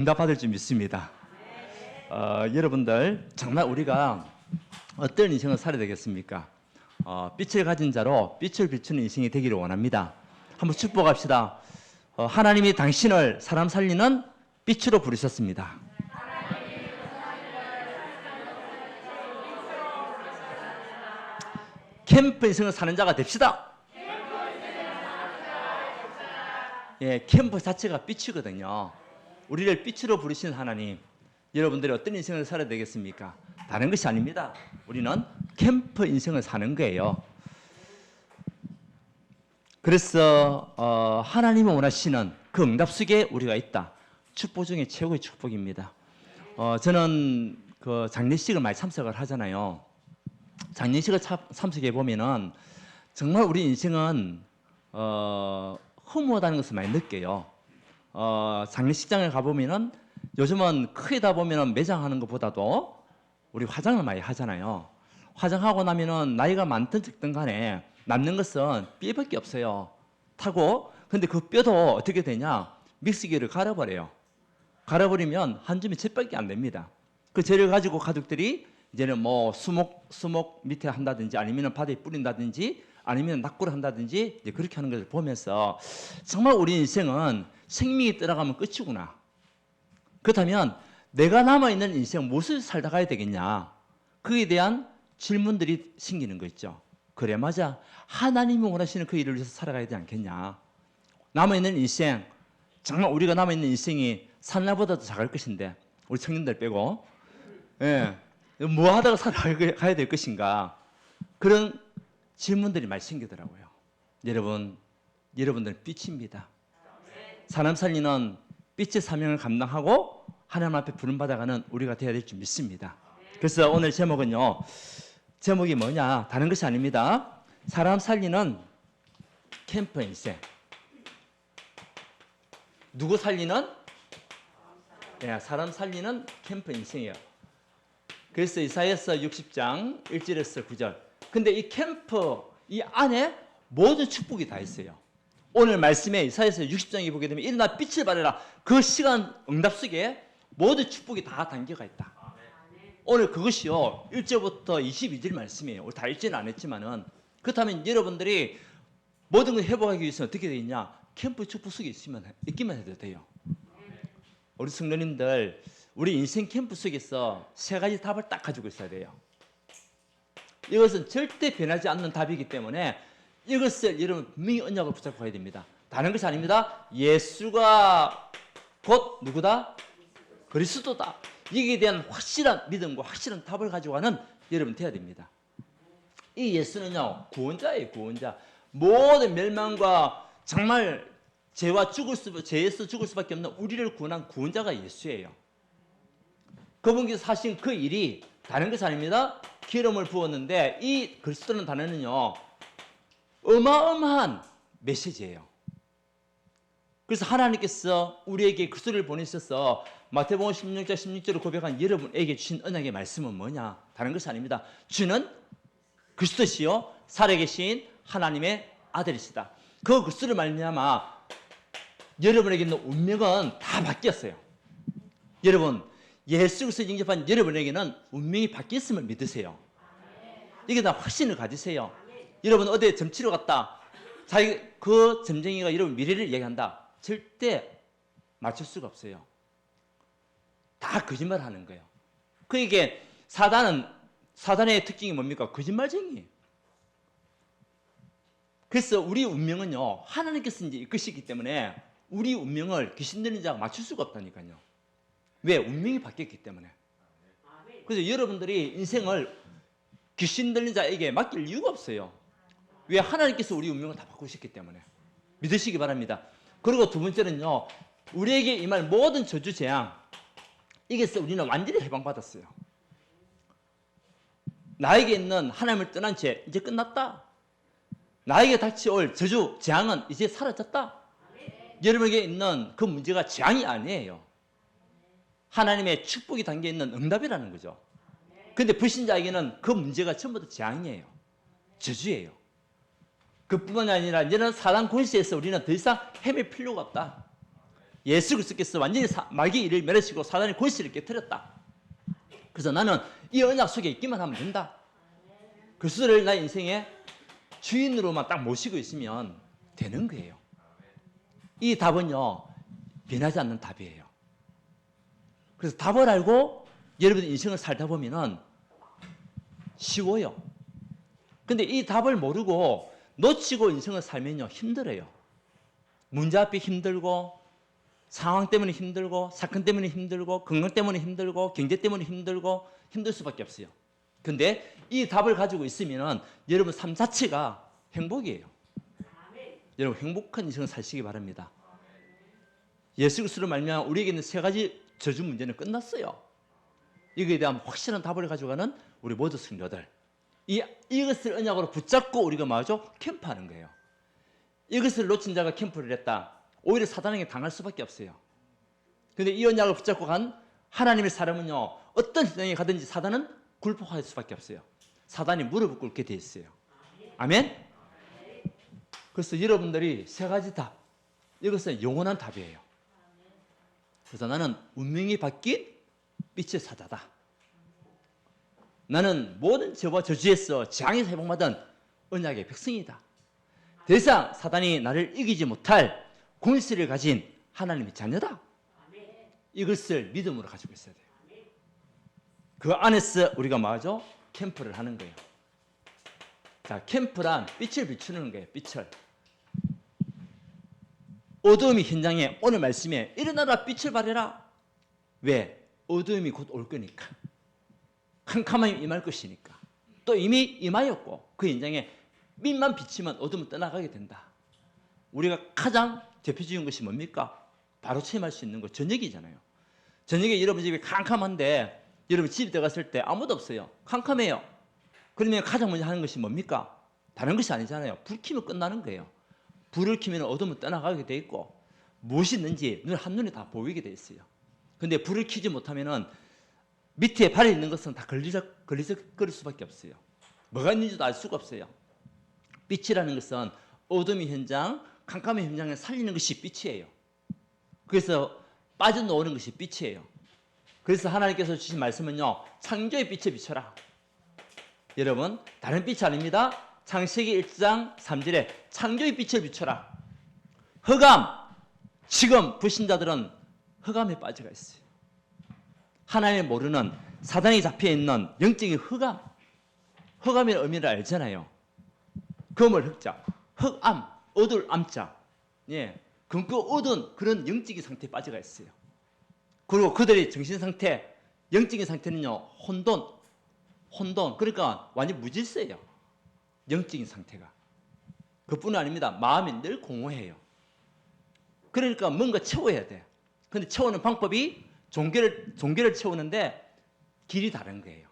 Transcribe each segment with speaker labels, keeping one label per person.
Speaker 1: 응답받을 줄 믿습니다. 여러분들 정말 우리가 어떤 인생을 살아야 되겠습니까? 빛을 가진 자로 빛을 비추는 인생이 되기를 원합니다. 한번 축복합시다. 하나님이 당신을 사람 살리는 빛으로 부르셨습니다. 캠프 인생을 사는 자가 됩시다. 예, 캠프 자체가 빛이거든요. 우리를 빛으로 부르신 하나님, 여러분들이 어떤 인생을 살아야 되겠습니까? 다른 것이 아닙니다. 우리는 캠프 인생을 사는 거예요. 그래서 하나님이 원하시는 그 응답 속에 우리가 있다. 축복 중에 최고의 축복입니다. 저는 그 장례식을 많이 참석을 하잖아요. 장례식을 참석해 보면은 정말 우리 인생은 허무하다는 것을 많이 느껴요. 장례식장에 가보면은 요즘은 크게다 보면은 매장하는 것보다도 우리 화장을 많이 하잖아요. 화장하고 나면은 나이가 많든 적든 간에 남는 것은 뼈밖에 없어요. 타고 근데 그 뼈도 어떻게 되냐? 믹서기를 갈아버려요. 갈아버리면 한 줌이 jet밖에 안 됩니다. 그 재를 가지고 가족들이 이제는 뭐 수목 밑에 한다든지 아니면 바다에 뿌린다든지 아니면 낙구를 한다든지 이제 그렇게 하는 것을 보면서 정말 우리 인생은 생명이 떠나가면 끝이구나. 그렇다면 내가 남아있는 인생 무엇을 살다 가야 되겠냐? 그에 대한 질문들이 생기는 거 있죠. 그래 맞아. 하나님이 원하시는 그 일을 위해서 살아가야 되지 않겠냐? 남아있는 인생, 정말 우리가 남아있는 인생이 산나보다도 작을 것인데 우리 청년들 빼고 예, 뭐 하다가 살아가야 될 것인가? 그런 질문들이 많이 생기더라고요. 여러분들은 빛입니다. 사람 살리는 빛의 사명을 감당하고 하나님 앞에 부름받아가는 우리가 되어야 될 줄 믿습니다. 그래서 오늘 제목이 뭐냐? 다른 것이 아닙니다. 사람 살리는 캠프 인생. 누구 살리는? 네, 사람 살리는 캠프 인생이에요. 그래서 이사야서 60장 1절에서 9절. 근데 이 캠프 이 안에 모든 축복이 다 있어요. 오늘 말씀에 이사야서 60장에 보게 되면 일어나 빛을 발해라. 그 시간 응답 속에 모든 축복이 다 담겨가 있다. 오늘 그것이요 1절부터 22절 말씀이에요. 우리 다 읽지는 안 했지만은 그렇다면 여러분들이 모든 걸 회복하기 위해서 어떻게 되어 있냐? 캠프 축복 속에 있기만 해도 돼요. 우리 성도님들 우리 인생 캠프 속에서 세 가지 답을 딱 가지고 있어야 돼요. 이것은 절대 변하지 않는 답이기 때문에 이것을 여러분 분명히 언약을 붙잡고 가야 됩니다. 다른 것이 아닙니다. 예수가 곧 누구다? 그리스도다. 이에 대한 확실한 믿음과 확실한 답을 가지고 가는 여러분 되어야 됩니다. 이 예수는요 구원자예요. 구원자. 모든 멸망과 정말 죄에서 죽을 수밖에 없는 우리를 구원한 구원자가 예수예요. 그분께서 하신 그 일이 다른 것이 아닙니다. 기름을 부었는데 이 그리스도라는 단어는요 어마어마한 메시지예요. 그래서 하나님께서 우리에게 그리스도를 보내셔서 마태복음 16장 16절을 고백한 여러분에게 주신 언약의 말씀은 뭐냐? 다른 것이 아닙니다. 주는 그리스도시요 살아계신 하나님의 아들이시다. 그 그리스도를 말미암아 여러분에게 있는 운명은 다 바뀌었어요. 여러분 예수 그리스도를 영접한 여러분에게는 운명이 바뀌었음을 믿으세요. 이게 다 확신을 가지세요. 여러분 어디에 점치러 갔다. 자기 그 점쟁이가 여러분 미래를 얘기한다. 절대 맞출 수가 없어요. 다 거짓말하는 거예요. 그러니까 사단의 특징이 뭡니까? 거짓말쟁이. 그래서 우리 운명은요 하나님께서 이제 이끄시기 때문에 우리 운명을 귀신 들린 자가 맞출 수가 없다니까요. 왜? 운명이 바뀌었기 때문에. 그래서 여러분들이 인생을 귀신 들린 자에게 맡길 이유가 없어요. 왜? 하나님께서 우리 운명을 다 바꾸셨기 때문에. 믿으시기 바랍니다. 그리고 두 번째는요 우리에게 임할 모든 저주 재앙 이게서 우리는 완전히 해방받았어요. 나에게 있는 하나님을 떠난 죄 이제 끝났다. 나에게 닥쳐올 저주 재앙은 이제 사라졌다. 여러분에게 있는 그 문제가 재앙이 아니에요. 하나님의 축복이 담겨있는 응답이라는 거죠. 그런데 불신자에게는 그 문제가 전부 다 재앙이에요. 저주예요. 그뿐만이 아니라 이제는 사단 권세에서 우리는 더 이상 헤맬 필요가 없다. 예수 그리스도께서 완전히 마귀의 일을 멸하시고 사단의 권세를 깨뜨렸다. 그래서 나는 이 언약 속에 있기만 하면 된다. 그리스도를 나의 인생의 주인으로만 딱 모시고 있으면 되는 거예요. 이 답은요, 변하지 않는 답이에요. 그래서 답을 알고 여러분 인생을 살다 보면은 쉬워요. 근데 이 답을 모르고 놓치고 인생을 살면요, 힘들어요. 문제 앞에 힘들고, 상황 때문에 힘들고, 사건 때문에 힘들고, 건강 때문에 힘들고, 경제 때문에 힘들고, 힘들 수밖에 없어요. 근데 이 답을 가지고 있으면은 여러분 삶 자체가 행복이에요. 여러분 행복한 인생을 사시기 바랍니다. 예수 그리스도로 말미암아 우리에게 있는 세 가지 저주 문제는 끝났어요. 이거에 대한 확실한 답을 가져가는 우리 모두 성도들. 이것을 언약으로 붙잡고 우리가 뭐하죠? 캠프하는 거예요. 이것을 놓친 자가 캠프를 했다. 오히려 사단에게 당할 수밖에 없어요. 그런데 이 언약을 붙잡고 간 하나님의 사람은요, 어떤 현장에 가든지 사단은 굴복할 수밖에 없어요. 사단이 무릎을 꿇게 돼 있어요. 아멘? 그래서 여러분들이 세 가지 답, 이것은 영원한 답이에요. 그래서 나는 운명이 바뀐 빛의 사자다. 나는 모든 죄와 저주에서 재앙에서 회복받은 언약의 백성이다. 더 이상 사단이 나를 이기지 못할 권세를 가진 하나님의 자녀다. 이것을 믿음으로 가지고 있어야 돼요. 그 안에서 우리가 뭐하죠? 캠프를 하는 거예요. 자, 캠프란 빛을 비추는 거예요. 빛을. 어두움이 현장에 오늘 말씀에 일어나라 빛을 발해라. 왜? 어두움이 곧 올 거니까. 캄캄함이 임할 것이니까. 또 이미 임하였고 그 현장에 빛만 비치면 어둠은 떠나가게 된다. 우리가 가장 대표적인 것이 뭡니까? 바로 체험할 수 있는 거 저녁이잖아요. 저녁에 여러분 집이 캄캄한데 여러분 집에 들어갔을 때 아무도 없어요. 캄캄해요. 그러면 가장 먼저 하는 것이 뭡니까? 다른 것이 아니잖아요. 불 켜면 끝나는 거예요. 불을 켜면 어둠은 떠나가게 돼 있고 무엇이 있는지 한눈에 다 보이게 돼 있어요. 근데 불을 켜지 못하면은 밑에 발에 있는 것은 다 걸리적거릴 수밖에 없어요. 뭐가 있는지도 알 수가 없어요. 빛이라는 것은 어둠의 현장, 캄캄의 현장을 살리는 것이 빛이에요. 그래서 빠져나오는 것이 빛이에요. 그래서 하나님께서 주신 말씀은요, 창조의 빛에 비춰라. 여러분, 다른 빛이 아닙니다. 창세기 1장 3절에 창조의 빛을 비춰라. 흑암, 지금 불신자들은 흑암에 빠져가 있어요. 하나님을 모르는 사단이 잡혀있는 영적인 흑암. 흑암의 의미를 알잖아요. 검을 흑자, 흑암, 어두울 암자. 예, 검고 어두운 그런 영적인 상태에 빠져가 있어요. 그리고 그들의 정신 상태, 영적인 상태는요, 혼돈. 그러니까 완전 무질서예요. 영적인 상태가. 그뿐 아닙니다. 마음이 늘 공허해요. 그러니까 뭔가 채워야 돼. 근데 채우는 방법이 종교를 채우는데 길이 다른 거예요.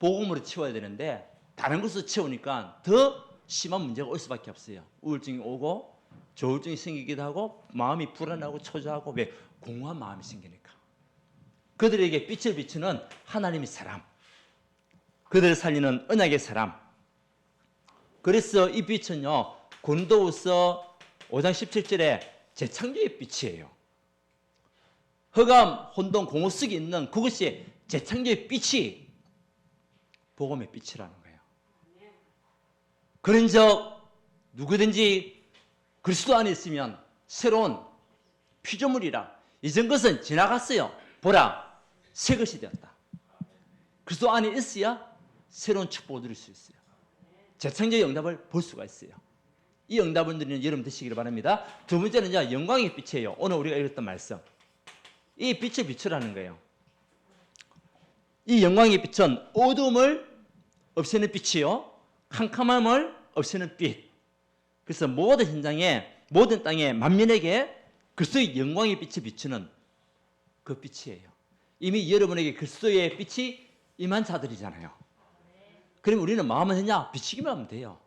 Speaker 1: 복음으로 채워야 되는데 다른 것으로 채우니까 더 심한 문제가 올 수밖에 없어요. 우울증이 오고 조울증이 생기기도 하고 마음이 불안하고 초조하고 왜? 공허한 마음이 생기니까. 그들에게 빛을 비추는 하나님의 사람, 그들을 살리는 언약의 사람. 그래서 이 빛은요, 고린도후서 5장 17절에 재창조의 빛이에요. 흑암, 혼돈, 공허 속에 있는 그것이 재창조의 빛이 복음의 빛이라는 거예요. 그런즉 누구든지 그리스도 안에 있으면 새로운 피조물이라. 이전 것은 지나갔어요. 보라, 새 것이 되었다. 그리스도 안에 있어야 새로운 축복을 누릴 수 있어요. 재창조의 응답을 볼 수가 있어요. 이 응답을 누리는 여러분 되시기를 바랍니다. 두 번째는요, 영광의 빛이에요. 오늘 우리가 읽었던 말씀. 이 빛을 비추라는 거예요. 이 영광의 빛은 어둠을 없애는 빛이요, 캄캄함을 없애는 빛. 그래서 모든 현장에, 모든 땅에, 만민에게 그리스도의 영광의 빛이 비추는 그 빛이에요. 이미 여러분에게 그리스도의 빛이 임한 자들이잖아요. 그럼 우리는 마음은 했냐? 비추기만 하면 돼요.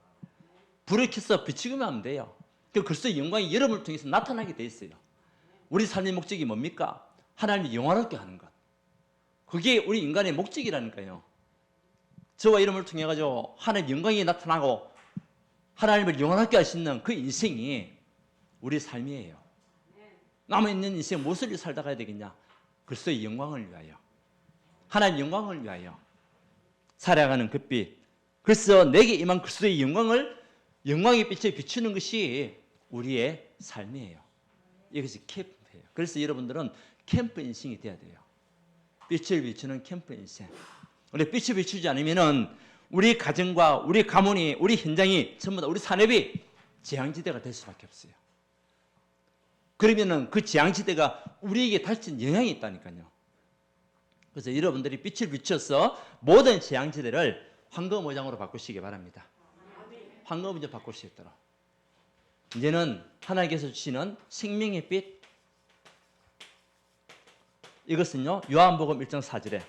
Speaker 1: 불을 켜서 비추기만 하면 돼요. 그 그리스도의 영광이 여러분을 통해서 나타나게 돼 있어요. 우리 삶의 목적이 뭡니까? 하나님을 영화롭게 하는 것. 그게 우리 인간의 목적이라니까요. 저와 여러분을 통해 가지고 하나님의 영광이 나타나고 하나님을 영원하게 할 수 있는 그 인생이 우리 삶이에요. 남아있는 인생 무엇을 위해 살다 가야 되겠냐? 그리스도의 영광을 위하여, 하나님의 영광을 위하여 살아가는 그 빛. 그래서 내게 임한 그리스도의 영광의 빛에 비추는 것이 우리의 삶이에요. 이것이 캠프예요. 그래서 여러분들은 캠프 인생이 돼야 돼요. 빛을 비추는 캠프 인생. 우리 빛을 비추지 않으면은 우리 가정과 우리 가문이, 우리 현장이 전부 다 우리 산업이 재앙지대가 될 수밖에 없어요. 그러면은 그 재앙지대가 우리에게 다친 영향이 있다니까요. 그래서 여러분들이 빛을 비춰서 모든 재앙지대를 황금오장으로 바꾸시기 바랍니다. 황금오장 바꾸시겠더라. 이제는 하나님께서 주시는 생명의 빛, 이것은요 요한복음 1장 4절에,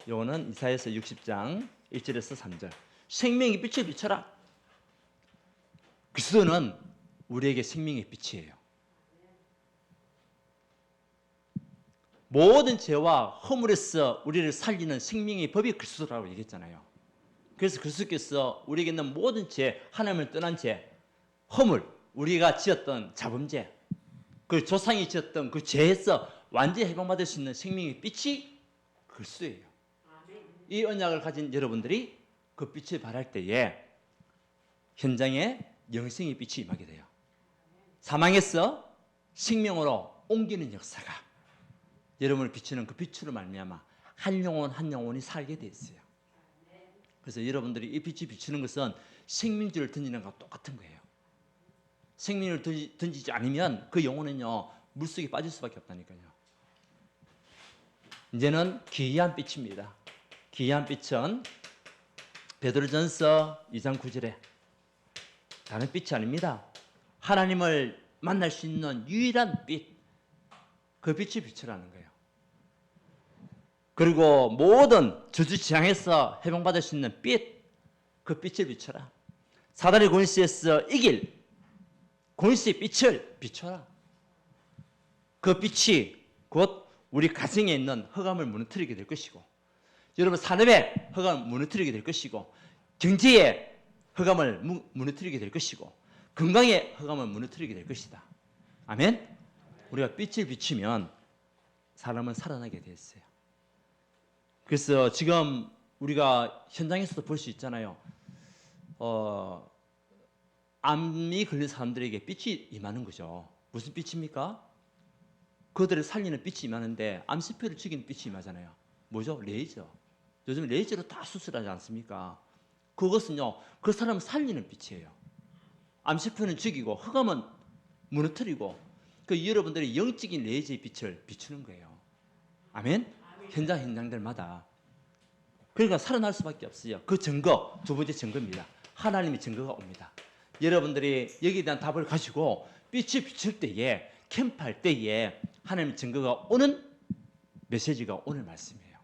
Speaker 1: 요거는 이사야서 60장 1절에서 3절. 생명의 빛을 비춰라. 그리스도는 우리에게 생명의 빛이에요. 모든 죄와 허물에서 우리를 살리는 생명의 법이 그리스도라고 얘기했잖아요. 그래서 그리스도께서 우리에게 있는 모든 죄, 하나님을 떠난 죄, 허물, 우리가 지었던 자범죄, 그 조상이 지었던 그 죄에서 완전히 해방받을 수 있는 생명의 빛이 그리스도예요. 이 언약을 가진 여러분들이 그 빛을 발할 때에 현장에 영생의 빛이 임하게 돼요. 사망에서 생명으로 옮기는 역사가 여러분을 비추는 그 빛으로 말미암아 한 영혼 한 영혼이 살게 돼 있어요. 그래서 여러분들이 이 빛이 비추는 것은 생명줄을 던지는 것과 똑같은 거예요. 생명을 던지지 않으면 그 영혼은요 물속에 빠질 수밖에 없다니까요. 이제는 기이한 빛입니다. 기이한 빛은 베드로전서 2장 9절에 다른 빛이 아닙니다. 하나님을 만날 수 있는 유일한 빛, 그 빛이 비추라는 거예요. 그리고 모든 저주 재앙에서 해방받을 수 있는 빛, 그 빛을 비춰라. 사단의 권세에서 이길 권세의 빛을 비춰라. 그 빛이 곧 우리 가정에 있는 흑암을 무너뜨리게 될 것이고, 여러분 산업의 흑암을 무너뜨리게 될 것이고, 경제의 흑암을 무너뜨리게 될 것이고, 건강의 흑암을 무너뜨리게 될 것이다. 아멘? 우리가 빛을 비추면 사람은 살아나게 돼 있어요. 그래서 지금 우리가 현장에서도 볼 수 있잖아요. 암이 걸린 사람들에게 빛이 임하는 거죠. 무슨 빛입니까? 그들을 살리는 빛이 임하는데 암세포를 죽이는 빛이 임하잖아요. 뭐죠? 레이저. 요즘 레이저로 다 수술하지 않습니까? 그것은요, 그 사람을 살리는 빛이에요. 암세포는 죽이고 흑암은 무너뜨리고, 그 여러분들이 영적인 레이저의 빛을 비추는 거예요. 아멘? 현장들마다. 그러니까 살아날 수밖에 없어요. 그 증거, 두 번째 증거입니다. 하나님의 증거가 옵니다. 여러분들이 여기에 대한 답을 가지고 빛을 비출 때에, 캠프할 때에 하나님의 증거가 오는 메시지가 오늘 말씀이에요.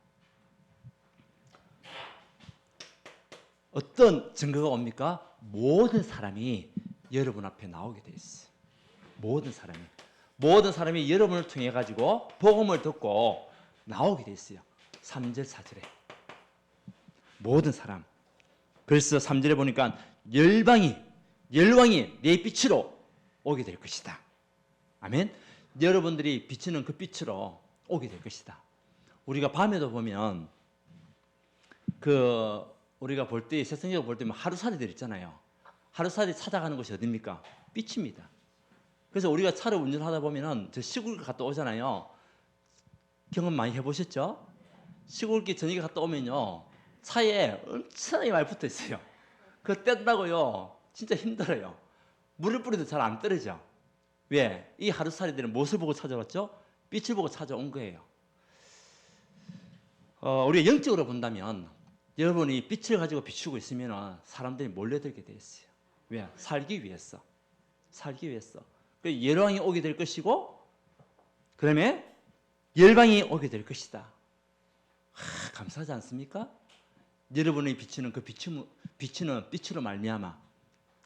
Speaker 1: 어떤 증거가 옵니까? 모든 사람이 여러분 앞에 나오게 돼 있어요. 모든 사람이 여러분을 통해 가지고 복음을 듣고 나오게 돼 있어요. 3절 4절에 모든 사람. 그래서 3절에 보니까 열왕이 내 빛으로 오게 될 것이다. 아멘. 여러분들이 비치는 그 빛으로 오게 될 것이다. 우리가 밤에도 보면 우리가 볼 때, 세상적으로 볼 때면 하루살이들 있잖아요. 하루살이 찾아가는 곳이 어디입니까? 빛입니다. 그래서 우리가 차를 운전하다 보면은 저 시골 갔다 오잖아요. 경험 많이 해보셨죠? 시골길 저녁에 갔다 오면요, 차에 엄청나게 많이 붙어 있어요. 그거 떼다고요 진짜 힘들어요. 물을 뿌려도 잘 안 떨어져. 왜? 이 하루살이들은 무엇을 보고 찾아왔죠? 빛을 보고 찾아온 거예요. 우리가 영적으로 본다면 여러분이 빛을 가지고 비추고 있으면 사람들이 몰려들게 돼 있어요. 왜? 살기 위해서. 열왕이 오게 될 것이고, 그다음에 열방이 오게 될 것이다. 감사하지 않습니까? 여러분이 비추는 그 비추는 빛으로 말미암아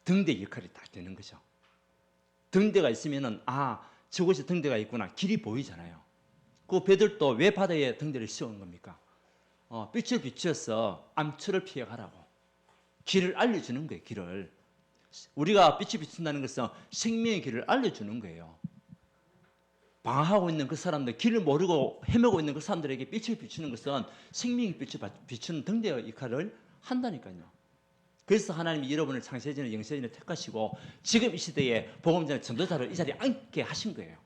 Speaker 1: 등대 역할이 딱 되는 거죠. 등대가 있으면은 저곳에 등대가 있구나, 길이 보이잖아요. 그 배들도 왜 바다에 등대를 씌우는 겁니까? 빛을 비추어서 암초를 피해가라고 길을 알려주는 거예요. 길을. 우리가 빛이 비춘다는 것은 생명의 길을 알려주는 거예요. 방황하고 있는 그 사람들, 길을 모르고 헤매고 있는 그 사람들에게 빛을 비추는 것은 생명의 빛을 비추는 등대의 역할을 한다니까요. 그래서 하나님이 여러분을 창세전에 영세전에 택하시고 지금 이 시대에 복음전의 전도자로 이 자리에 앉게 하신 거예요.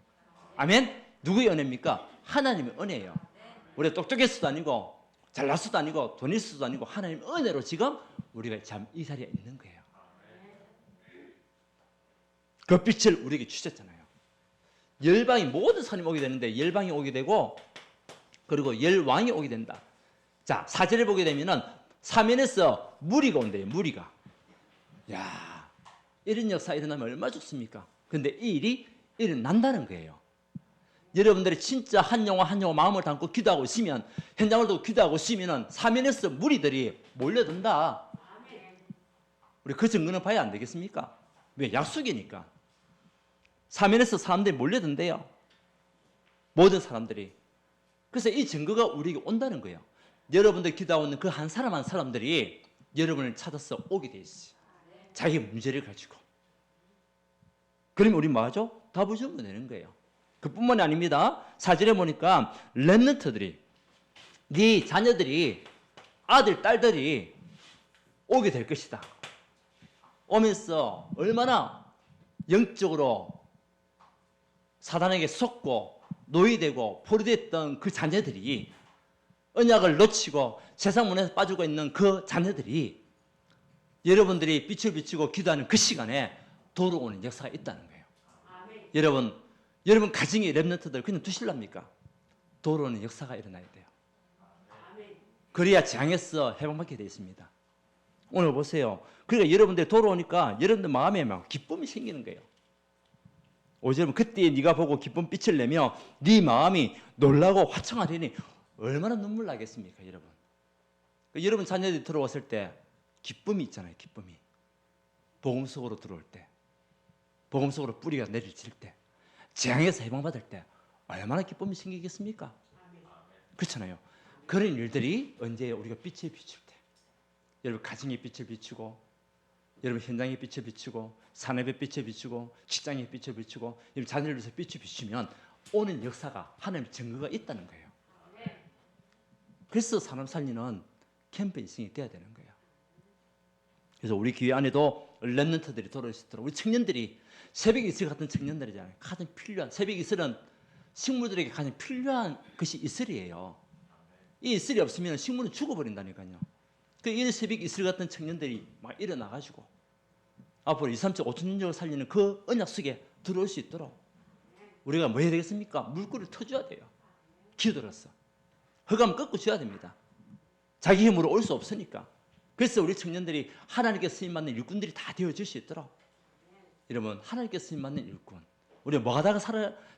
Speaker 1: 아멘? 누구의 은혜입니까? 하나님의 은혜예요. 우리가 똑똑해서도 아니고 잘났어도 아니고 돈 있어도 아니고 하나님의 은혜로 지금 우리가 참 이 자리에 있는 거예요. 그 빛을 우리에게 주셨잖아요. 열방이 모든 사람이 오게 되는데 열방이 오게 되고 그리고 열왕이 오게 된다. 자, 4절에 보게 되면은 사면에서 무리가 온대요. 무리가. 야, 이런 역사 일어나면 얼마나 좋습니까? 근데 이 일이 일어난다는 거예요. 여러분들이 진짜 한 영혼 한 영혼 마음을 담고 기도하고 있으면 현장을 두고 기도하고 있으면 사면에서 무리들이 몰려든다. 우리 그 증거는 봐야 안 되겠습니까? 왜? 약속이니까. 사면에서 사람들이 몰려든대요. 모든 사람들이. 그래서 이 증거가 우리에게 온다는 거예요. 여러분들 기도하고 있는 그 한 사람 한 사람들이 여러분을 찾아서 오게 돼 있어요. 자기 문제를 가지고. 그러면 우리 뭐 하죠? 답을 주면 되는 거예요. 그뿐만이 아닙니다. 4절에 보니까 렘넌트들이 네 자녀들이 아들 딸들이 오게 될 것이다. 오면서 얼마나 영적으로 사단에게 속고 노예되고 포로됐던 그 자녀들이 언약을 놓치고 세상 문에서 빠지고 있는 그 자녀들이 여러분들이 빛을 비추고 기도하는 그 시간에 돌아오는 역사가 있다는 거예요. 아멘. 여러분 가정의 렘넌트들 그냥 두실랍니까? 돌아오는 역사가 일어나야 돼요. 아멘. 그래야 재앙에서 해방받게 되어 있습니다. 오늘 보세요. 그러니까 여러분들 돌아오니까 여러분들 마음에 막 기쁨이 생기는 거예요. 5절은 그때 네가 보고 기쁨 빛을 내며 네 마음이 놀라고 화창하리니 얼마나 눈물 나겠습니까, 여러분? 여러분 자녀들이 들어왔을 때 기쁨이 있잖아요, 기쁨이. 복음 속으로 들어올 때, 복음 속으로 뿌리가 내리칠 때, 재앙에서 해방받을 때 얼마나 기쁨이 생기겠습니까? 그렇잖아요. 그런 일들이 언제 우리가 빛을 비출 때, 여러분 가정의 빛을 비추고, 여러분 현장의 빛을 비추고, 산업의 빛을 비추고, 직장의 빛을 비추고, 여러분 자녀를 위해서 빛을 비추면 오는 역사가 하나님의 증거가 있다는 거예요. 그래서 사람 살리는 캠프 인생이 돼야 되는 거예요. 그래서 우리 교회 안에도 렘넌트들이 돌아올 수 있도록 우리 청년들이 새벽 이슬 같은 청년들이잖아요. 가장 필요한 새벽 이슬은 식물들에게 가장 필요한 것이 이슬이에요. 이 이슬이 없으면 식물은 죽어버린다니까요. 이 새벽 이슬 같은 청년들이 막 일어나가지고 앞으로 2, 3천, 5천 년적으로 살리는 그 언약 속에 들어올 수 있도록 우리가 뭐 해야 되겠습니까? 물꼬를 터줘야 돼요. 기도로서. 허감 꺾고 줘야 됩니다. 자기 힘으로 올 수 없으니까. 그래서 우리 청년들이 하나님께 쓰임받는 일꾼들이 다 되어질 수 있도록 여러분 하나님께 쓰임받는 일꾼 우리가 뭐 하다가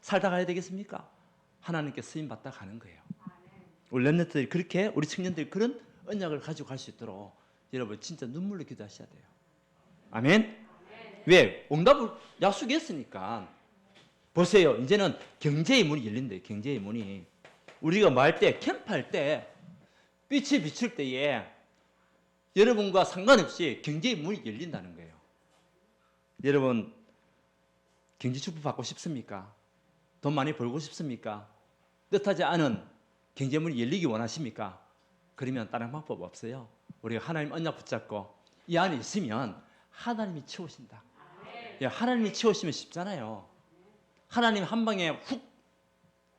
Speaker 1: 살다 가야 되겠습니까? 하나님께 쓰임받다 가는 거예요. 우리 렘넌트들이 그렇게 우리 청년들이 그런 언약을 가지고 갈 수 있도록 여러분 진짜 눈물로 기도하셔야 돼요. 아멘? 왜? 응답을 약속했으니까. 보세요. 이제는 경제의 문이 열린대요. 경제의 문이. 우리가 뭐 할 때, 캠프할 때, 빛이 비출 때에 여러분과 상관없이 경제의 문이 열린다는 거예요. 여러분, 경제 축복 받고 싶습니까? 돈 많이 벌고 싶습니까? 뜻하지 않은 경제 문이 열리기 원하십니까? 그러면 다른 방법 없어요. 우리가 하나님 언약 붙잡고 이 안에 있으면 하나님이 채우신다. 하나님이 채우시면 쉽잖아요. 하나님 한 방에 훅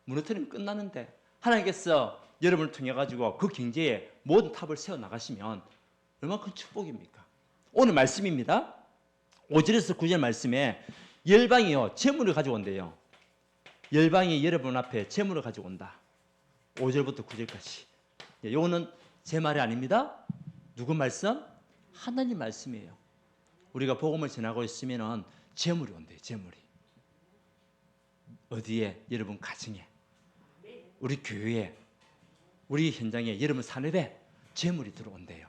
Speaker 1: 무너뜨리면 끝나는데 하나님께서 여러분을 통해 가지고 그 경제에 모든 탑을 세워 나가시면 얼마나 큰 축복입니까? 오늘 말씀입니다. 5절에서 9절 말씀에 열방이요 재물을 가지고 온대요. 열방이 여러분 앞에 재물을 가지고 온다. 5절부터 9절까지. 이거는 제 말이 아닙니다. 누구 말씀? 하나님 말씀이에요. 우리가 복음을 전하고 있으면 재물이 온대요. 재물이. 어디에? 여러분 가정에, 우리 교회에, 우리 현장에, 여러분 산업에 재물이 들어온대요.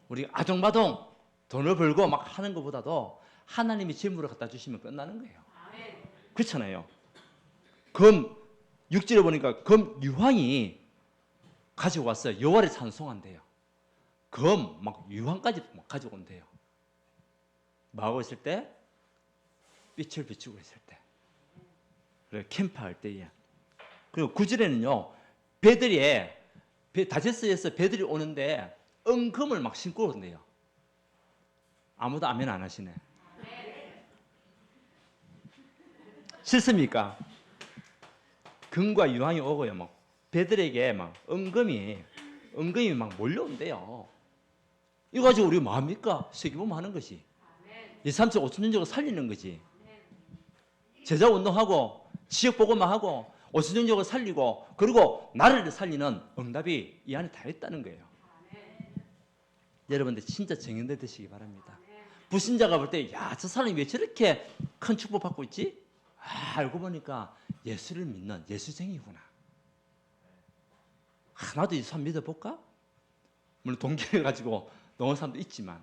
Speaker 1: 우리가 아동바동 돈을 벌고 막 하는 것보다도 하나님이 재물을 갖다 주시면 끝나는 거예요. 그렇잖아요. 검 6절에 보니까 검 유황이 가지고 왔어요. 여호와를 찬송한대요. 검 막 유황까지 막 가지고 온대요. 뭐 하고 있을 때? 빛을 비추고 있을 때. 그래, 캠프할 때에. 그리고 9절에는요. 다제스에서 배들이 오는데 은금을 막 신고 온대요. 아무도 아멘 안 하시네. 싫습니까? 금과 유황이 오고요. 막 배들에게 막 은금이 막 몰려온대요. 이거 가지고 우리가 뭐 합니까? 세기보험 하는 것이. 2, 3, 4, 5천년적으로 살리는 거지. 제자 운동하고 지역 보고만 하고 5천년적으로 살리고 그리고 나라를 살리는 응답이 이 안에 다 있다는 거예요. 여러분들 진짜 정연대 되시기 바랍니다. 불신자가 볼 때 야, 저 사람이 왜 저렇게 큰 축복 받고 있지? 알고 보니까 예수를 믿는 예수쟁이구나. 나도 이 사람 믿어볼까? 물론 동기를 가지고 넘어온 사람도 있지만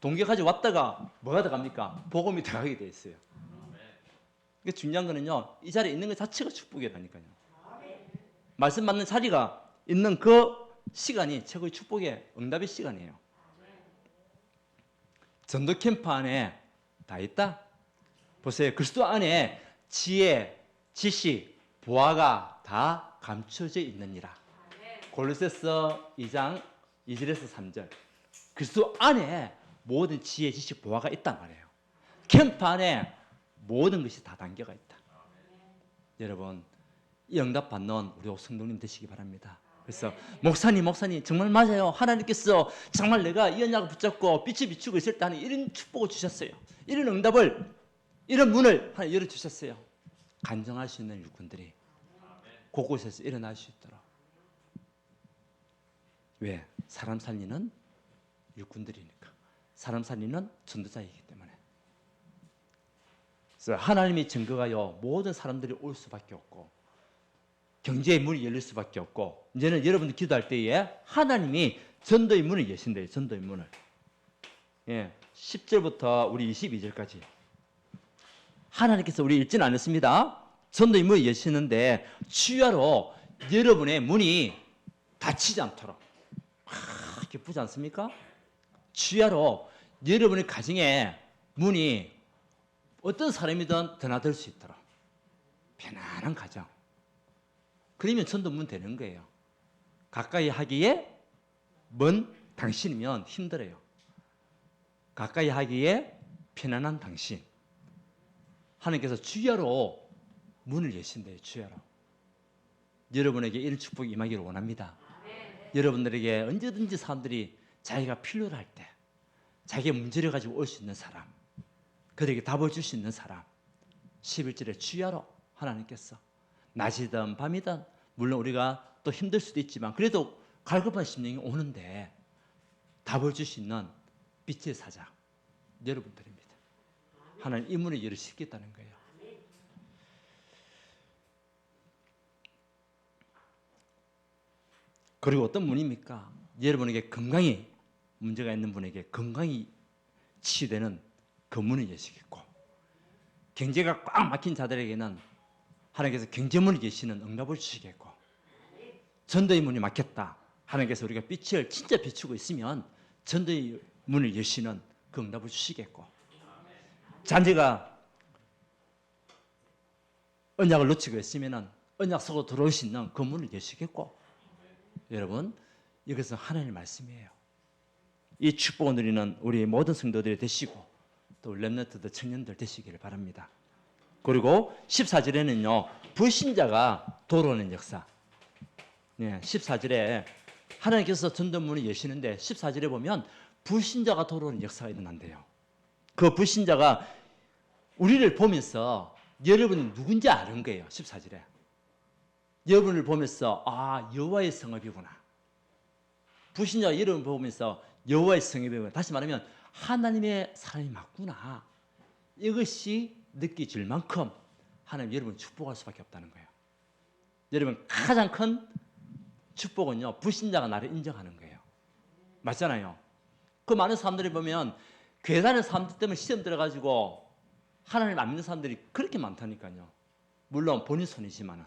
Speaker 1: 동기 가지고 왔다가 뭐가 들어갑니까? 복음이 들어가게 돼 있어요. 그러니까 중요한 거는요. 이 자리에 있는 것 자체가 축복이라니까요. 말씀 받는 자리가 있는 그 시간이 최고의 축복의 응답의 시간이에요. 전도 캠프 안에 다 있다. 보세요. 그리스도 안에 지혜, 지식, 보화가 다 감춰져 있느니라. 골로새서 2장 2절에서 3절. 그리스도 안에 모든 지혜, 지식, 보화가 있단 말이에요. 캠프 안에 모든 것이 다 담겨가 있다. 여러분, 이 응답 받는 우리 성도님 되시기 바랍니다. 그래서 목사님 정말 맞아요. 하나님께서 정말 내가 이 언약을 붙잡고 빛이 비추고 있을 때 하는 이런 축복을 주셨어요. 이런 응답을, 이런 문을 하나 열어주셨어요. 간증할 수 있는 일꾼들이 곳곳에서 일어날 수 있도록. 왜? 사람 살리는 일꾼들이니까. 사람 살리는 전도자이기 때문에. 그래서 하나님의 증거가요, 모든 사람들이 올 수밖에 없고 경제의 문이 열릴 수밖에 없고, 이제는 여러분들 기도할 때에 하나님이 전도의 문을 여신대요. 전도의 문을. 예, 10절부터 우리 22절까지 하나님께서 우리 읽지는 않았습니다. 전도의 문을 여시는데 주야로 여러분의 문이 닫히지 않도록. 기쁘지 않습니까? 주야로 여러분의 가정에 문이 어떤 사람이든 드나들 수 있도록 편안한 가정. 그러면 전도문 되는 거예요. 가까이 하기에 먼 당신이면 힘들어요. 가까이 하기에 편안한 당신. 하나님께서 주야로 문을 여신대요. 주야로. 여러분에게 이런 축복이 임하기를 원합니다. 여러분들에게 언제든지 사람들이 자기가 필요로 할 때 자기의 문제를 가지고 올 수 있는 사람, 그들에게 답을 줄 수 있는 사람, 11절에 주야로 하나님께서 낮이든 밤이든 물론 우리가 또 힘들 수도 있지만 그래도 갈급한 심령이 오는데 답을 줄 수 있는 빛의 사자 여러분들입니다. 하나님 이 문을 열으시겠다는 거예요. 그리고 어떤 문입니까? 여러분에게 건강이 문제가 있는 분에게 건강이 치유되는 그 문을 여시겠고, 경제가 꽉 막힌 자들에게는 하나님께서 경제문을 여시는 응답을 주시겠고, 전도의 문이 막혔다. 하나님께서 우리가 빛을 진짜 비추고 있으면 전도의 문을 여시는 그 응답을 주시겠고, 자녀가 언약을 놓치고 있으면 언약 속으로 들어올 수 있는 그 문을 여시겠고, 여러분 이것은 하나님의 말씀이에요. 이 축복을 누리는 우리 모든 성도들이 되시고 또 렘넌트들 청년들 되시기를 바랍니다. 그리고 14절에는요 불신자가 돌아오는 역사. 14절에 하나님께서 전도문을 여시는데 14절에 보면 불신자가 돌아오는 역사가 일어난대요. 그 불신자가 우리를 보면서 여러분이 누군지 아는 거예요. 14절에 여러분을 보면서 아 여호와의 성읍이구나. 불신자가 여러분을 보면서 여호와의 성읍이구나. 다시 말하면 하나님의 사람이 맞구나. 이것이 느껴질 만큼 하나님 여러분을 축복할 수밖에 없다는 거예요. 여러분 가장 큰 축복은요 불신자가 나를 인정하는 거예요. 맞잖아요. 그 많은 사람들이 보면 교회 다니는 사람들 때문에 시험 들어가지고 하나님 안 믿는 사람들이 그렇게 많다니까요. 물론 본인 손이지만은.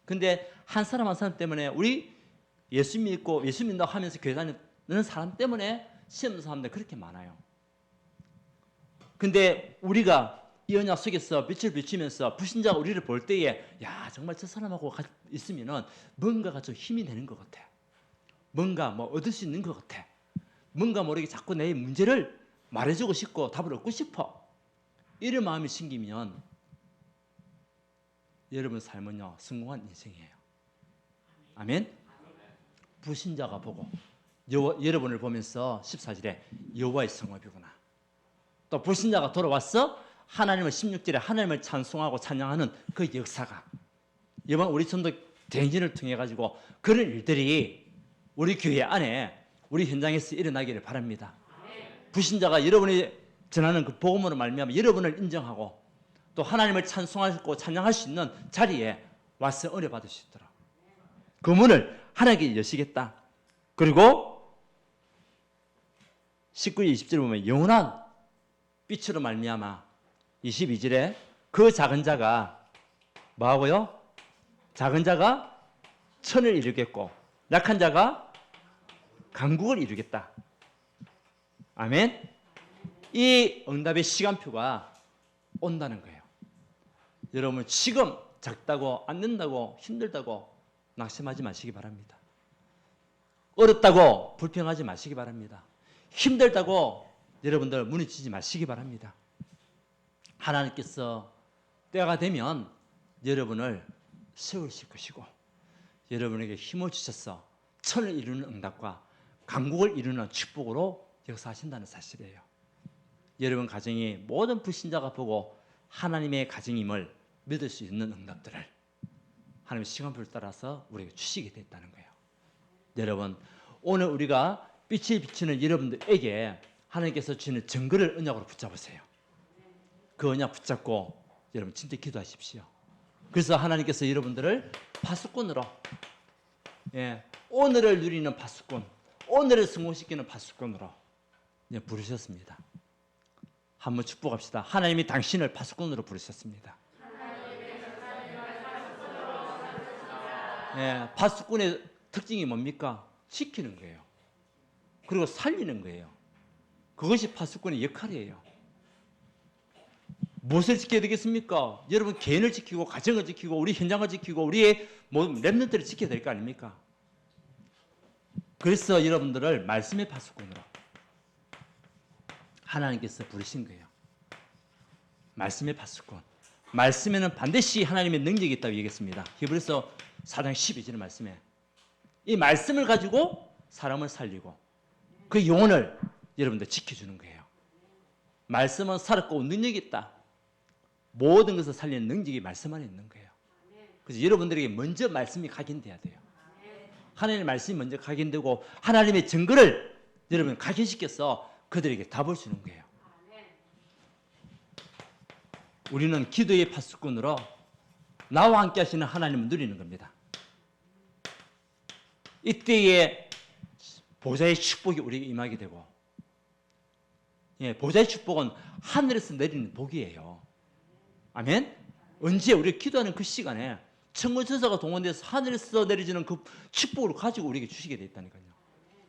Speaker 1: 근데 한 사람 한 사람 때문에 우리 예수 믿고 예수 믿는다고 하면서 교회 다니는 사람 때문에 시험 듣는 사람들 그렇게 많아요. 근데 우리가 이 언약 속에서 빛을 비추면서 불신자가 우리를 볼 때에 야 정말 저 사람하고 있으면은 뭔가가 좀 힘이 되는 것 같아. 뭔가 뭐 얻을 수 있는 것 같아. 뭔가 모르게 자꾸 내 문제를 말해주고 싶고 답을 얻고 싶어. 이런 마음이 생기면 여러분 삶은요 성공한 인생이에요. 아멘. 불신자가 보고 여러분을 보면서 14절에 여호와의 성읍이구나. 또 불신자가 돌아왔어 하나님을 16절에 하나님을 찬송하고 찬양하는 그 역사가 이번 우리 전도 대행진을 통해 가지고 그런 일들이 우리 교회 안에 우리 현장에서 일어나기를 바랍니다. 불신자가 여러분이 전하는 그 복음으로 말미암아 여러분을 인정하고 또 하나님을 찬송하고 찬양할 수 있는 자리에 와서 은혜 받을 수 있도록 그 문을 하나님께 여시겠다. 그리고 19절 20절 보면 영원한 빛으로 말미암아 22절에 그 작은 자가 뭐하고요? 작은 자가 천을 이루겠고 약한 자가 강국을 이루겠다. 아멘. 이 응답의 시간표가 온다는 거예요. 여러분 지금 작다고 안 된다고 힘들다고 낙심하지 마시기 바랍니다. 어렵다고 불평하지 마시기 바랍니다. 힘들다고 여러분들 무너지지 마시기 바랍니다. 하나님께서 때가 되면 여러분을 세우실 것이고 여러분에게 힘을 주셔서 천을 이루는 응답과 강국을 이루는 축복으로 역사하신다는 사실이에요. 여러분 가정이 모든 불신자가 보고 하나님의 가정임을 믿을 수 있는 응답들을 하나님의 시간표를 따라서 우리에게 주시게 됐다는 거예요. 여러분 오늘 우리가 빛을 비추는 여러분들에게 하나님께서 주시는 증거를 언약으로 붙잡으세요. 그 언약 붙잡고 여러분 진짜 기도하십시오. 그래서 하나님께서 여러분들을 파수꾼으로 오늘을 누리는 파수꾼, 오늘을 성공시키는 파수꾼으로 부르셨습니다. 한번 축복합시다. 하나님이 당신을 파수꾼으로 부르셨습니다. 파수꾼의 특징이 뭡니까? 지키는 거예요. 그리고 살리는 거예요. 그것이 파수꾼의 역할이에요. 무엇을 지켜야 되겠습니까? 여러분 개인을 지키고 가정을 지키고 우리 현장을 지키고 우리의 렘넌트를 지켜야 될 거 아닙니까? 그래서 여러분들을 말씀의 파수꾼으로 하나님께서 부르신 거예요. 말씀의 파수꾼. 말씀에는 반드시 하나님의 능력이 있다고 얘기했습니다. 히브리서 4장 12절의 말씀에 이 말씀을 가지고 사람을 살리고 그 영혼을 여러분들 지켜주는 거예요. 말씀은 살았고 능력이 있다. 모든 것을 살리는 능력이 말씀 안에 있는 거예요. 그래서 여러분들에게 먼저 말씀이 각인돼야 돼요. 하나님의 말씀이 먼저 각인되고 하나님의 증거를 여러분 각인시켜서 그들에게 답을 주는 거예요. 우리는 기도의 파수꾼으로 나와 함께 하시는 하나님을 누리는 겁니다. 이때에 보좌의 축복이 우리에게 임하게 되고 보좌의 축복은 하늘에서 내리는 복이에요. 아멘? 언제 우리가 기도하는 그 시간에 천군천사가 동원돼서 하늘에서 내려지는 그 축복을 가지고 우리에게 주시게 돼 있다니까요.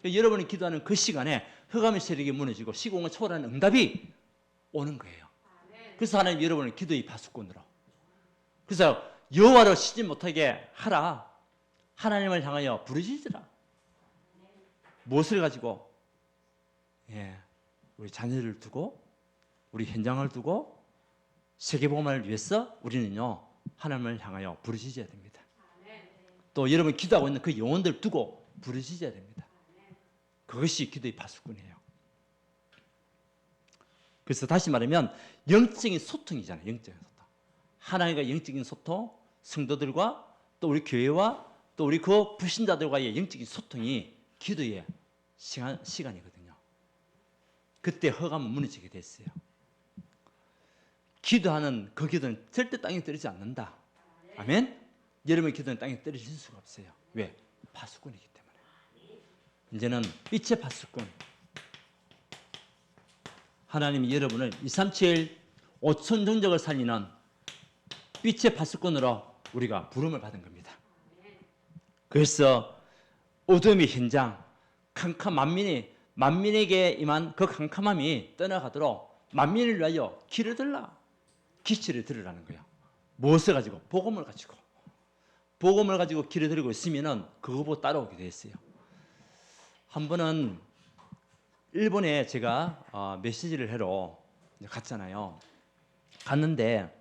Speaker 1: 여러분이 기도하는 그 시간에 흑암의 세력이 무너지고 시공을 초월하는 응답이 오는 거예요. 그래서 하나님 여러분을 기도의 파수꾼으로 그래서 여호와를 쉬지 못하게 하라. 하나님을 향하여 부르짖으라. 무엇을 가지고? 우리 자녀를 두고 우리 현장을 두고 세계복음을 위해서 우리는요 하나님을 향하여 부르짖어야 됩니다. 또 여러분 기도하고 있는 그 영혼들 두고 부르짖어야 됩니다. 그것이 기도의 파수꾼이에요. 그래서 다시 말하면 영적인 소통이잖아요. 영적인 소통. 하나님과 영적인 소통, 성도들과 또 우리 교회와 또 우리 그 불신자들과의 영적인 소통이 기도의 시간이거든요. 그때 허감은 무너지게 됐어요. 기도하는 그 기도는 절대 땅에 떨어지지 않는다. 아멘? 여러분의 기도는 땅에 떨어질 수가 없어요. 왜? 파수꾼이기 때문에. 이제는 빛의 파수꾼. 하나님이 여러분을 237 5천 종족을 살리는 빛의 파수꾼으로 우리가 부름을 받은 겁니다. 그래서 어둠의 현장, 만민에게 임한 그 캄캄함이 떠나가도록 만민을 위하여 길을 들라. 기치를 들으라는 거예요. 무엇을 가지고? 복음을 가지고. 복음을 가지고 길을 들고 있으면은 그거 보고 따라오게 돼 있어요. 한 번은 일본에 제가 메시지를 하러 갔잖아요. 갔는데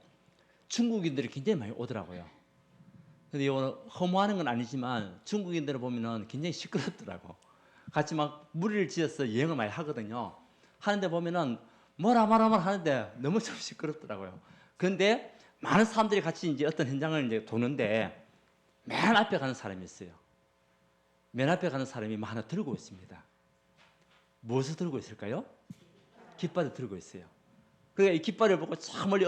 Speaker 1: 중국인들이 굉장히 많이 오더라고요. 근데 이거 허무하는 건 아니지만 중국인들을 보면은 굉장히 시끄럽더라고. 같이 막 무리를 지어서 여행을 많이 하거든요. 하는데 보면은 뭐라 하는데 너무 좀 시끄럽더라고요. 그런데 많은 사람들이 같이 이제 어떤 현장을 이제 도는데 맨 앞에 가는 사람이 있어요. 맨 앞에 가는 사람이 뭐 하나 들고 있습니다. 무엇을 들고 있을까요? 깃발을 들고 있어요. 그러니까 이 깃발을 보고 저 멀리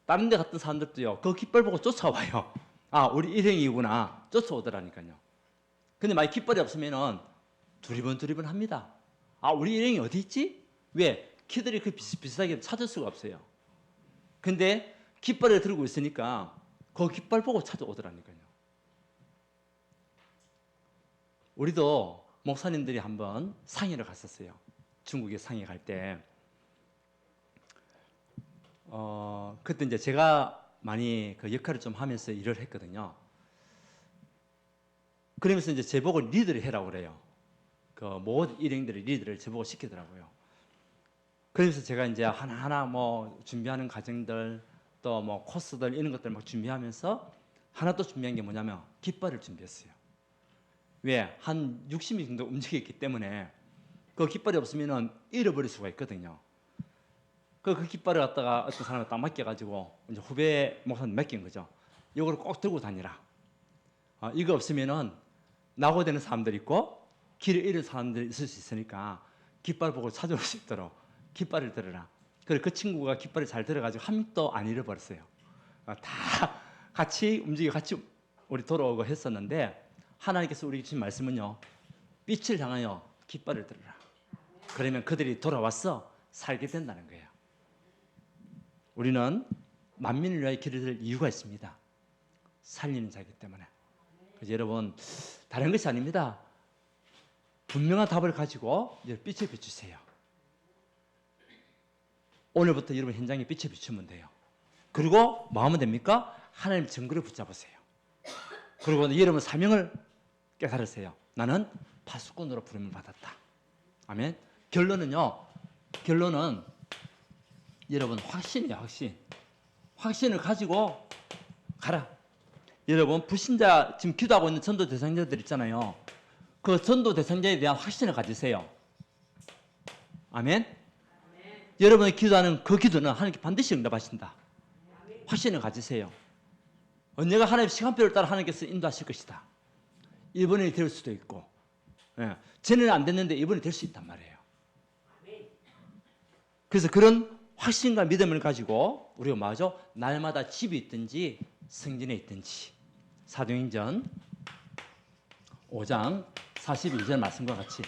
Speaker 1: 다른 데 갔던 사람들도요, 그 깃발 보고 쫓아와요. 아, 우리 일행이구나. 쫓아오더라니까요. 근데 만약 깃발이 없으면은 두리번 합니다. 아, 우리 일행이 어디 있지? 왜? 키들이 그 비슷하게 찾을 수가 없어요. 근데 깃발을 들고 있으니까 그 깃발 보고 찾아오더라니까요. 우리도 목사님들이 한번 상해를 갔었어요. 중국에 상해 갈 때. 그때 이제 제가 많이 그 역할을 좀 하면서 일을 했거든요. 그러면서 이제 제보고 리드를 해라고 그래요. 그 모든 일행들의 리드를 제보고 시키더라고요. 그러면서 제가 이제 하나하나 뭐 준비하는 과정들 또 뭐 코스들 이런 것들 막 준비하면서 하나 또 준비한 게 뭐냐면 깃발을 준비했어요. 왜? 한 60명 정도 움직였기 때문에 그 깃발이 없으면은 잃어버릴 수가 있거든요. 그 깃발을 갖다가 어떤 사람을 딱 맡겨가지고 이제 후배 목사님 맡긴 거죠. 이걸 꼭 들고 다니라. 이거 없으면은 낙오되는 사람들 있고 길을 잃은 사람들이 있을 수 있으니까 깃발 보고 찾아올 수 있도록 깃발을 들어라. 그래 그 친구가 깃발을 잘 들어가지고 한 명도 안 잃어버렸어요. 다 같이 움직여 같이 우리 돌아오고 했었는데 하나님께서 우리 주신 말씀은요. 빛을 향하여 깃발을 들어라. 그러면 그들이 돌아와서 살게 된다는 거예요. 우리는 만민을 위하여 길을 들 이유가 있습니다. 살리는 자이기 때문에. 그래서 여러분 다른 것이 아닙니다. 분명한 답을 가지고 빛을 비추세요. 오늘부터 여러분 현장에 빛을 비추면 돼요. 그리고 뭐 하면 됩니까? 하나님 증거를 붙잡으세요. 그리고 여러분 사명을 깨달으세요. 나는 파수꾼으로 부름을 받았다. 아멘. 결론은 여러분 확신이에요. 확신을 가지고 가라. 여러분 불신자 지금 기도하고 있는 전도 대상자들 있잖아요. 그 전도 대상자에 대한 확신을 가지세요. 아멘. 여러분이 기도하는 그 기도는 하나님께 반드시 응답하신다. 확신을 가지세요. 언제가 하나님의 시간표를 따라 하나님께서 인도하실 것이다. 이번에 될 수도 있고, 전에는 안 됐는데 이번에 될 수 있단 말이에요. 그래서 그런 확신과 믿음을 가지고 우리가 뭐하죠? 날마다 집이 있든지 성전에 있든지 사도행전 5장 42절 말씀과 같이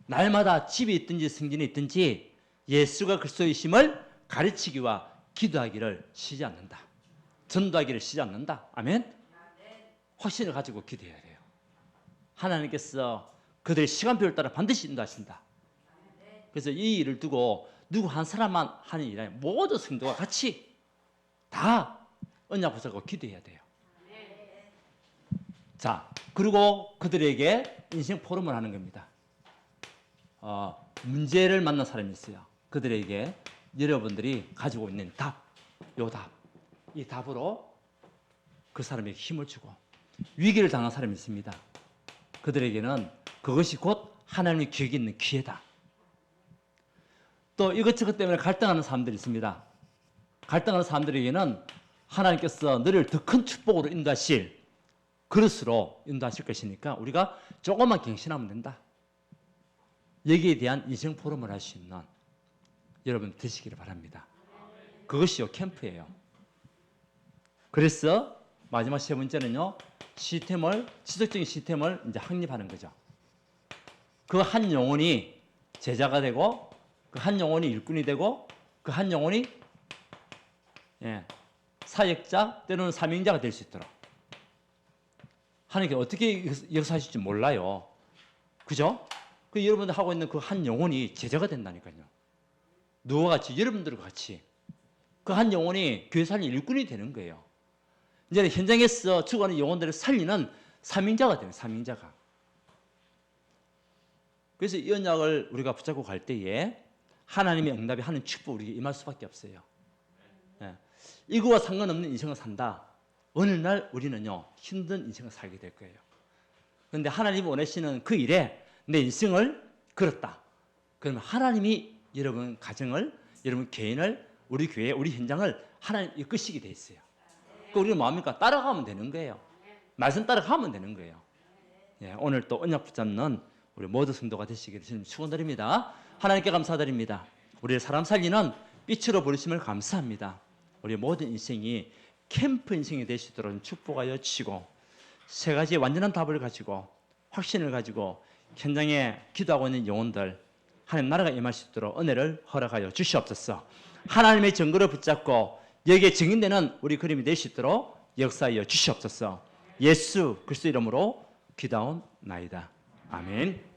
Speaker 1: 날마다 집이 있든지 성전에 있든지 예수가 그리스도이심을 가르치기와 기도하기를 쉬지 않는다. 전도하기를 쉬지 않는다. 아멘. 확신을 가지고 기도해야 돼요. 하나님께서 그들의 시간표를 따라 반드시 인도하신다. 그래서 이 일을 두고 누구 한 사람만 하는 일이 아니라 모든 성도가 같이 다 언약 붙잡고 기도해야 돼요. 자, 그리고 그들에게 인생 포럼을 하는 겁니다. 문제를 만난 사람이 있어요. 그들에게 여러분들이 가지고 있는 답, 이 답으로 그 사람에게 힘을 주고 위기를 당한 사람이 있습니다. 그들에게는 그것이 곧 하나님의 기억에 있는 기회다. 또 이것저것 때문에 갈등하는 사람들이 있습니다. 갈등하는 사람들에게는 하나님께서 너를 더 큰 축복으로 인도하실 그릇으로 인도하실 것이니까 우리가 조금만 갱신하면 된다. 여기에 대한 인생 포럼을 할 수 있는 여러분 되시기를 바랍니다. 그것이요 캠프예요. 그래서 마지막 세 번째는요 지속적인 시스템을 이제 확립하는 거죠. 그 한 영혼이 제자가 되고 그 한 영혼이 일꾼이 되고 그 한 영혼이 사역자 때로는 사명자가 될 수 있도록 하나님께 어떻게 역사하실지 몰라요. 그죠? 그 여러분들 하고 있는 그 한 영혼이 제자가 된다니까요. 누구와 같이? 여러분들과 같이 그 한 영혼이 교회 살릴 일꾼이 되는 거예요. 이제 현장에서 죽어가는 영혼들을 살리는 사명자가 되는 사명자가. 그래서 이 언약을 우리가 붙잡고 갈 때에 하나님의 응답이 하는 축복 우리에게 임할 수밖에 없어요. 예. 이거와 상관없는 인생을 산다. 어느 날 우리는요 힘든 인생을 살게 될 거예요. 그런데 하나님이 원하시는 그 일에 내 인생을 걸었다. 그러면 하나님이 여러분 가정을, 여러분 개인을, 우리 교회, 우리 현장을 하나님 이끄시게 돼 있어요. 그 우리는 뭐합니까? 따라가면 되는 거예요. 말씀 따라가면 되는 거예요. 예, 오늘 또 언약 붙잡는 우리 모든 성도가 되시기를 주님 축원드립니다. 하나님께 감사드립니다. 우리의 사람 살리는 빛으로 부르심을 감사합니다. 우리 모든 인생이 캠프 인생이 되시도록 축복하여 주시고 세 가지 완전한 답을 가지고 확신을 가지고 현장에 기도하고 있는 영혼들 하나님 나라가 임할 수 있도록 은혜를 허락하여 주시옵소서. 하나님의 증거를 붙잡고 여기에 증인되는 우리 그림이 될 수 있도록 역사하여 주시옵소서. 예수 그리스도 이름으로 기도하옵나이다. 아멘.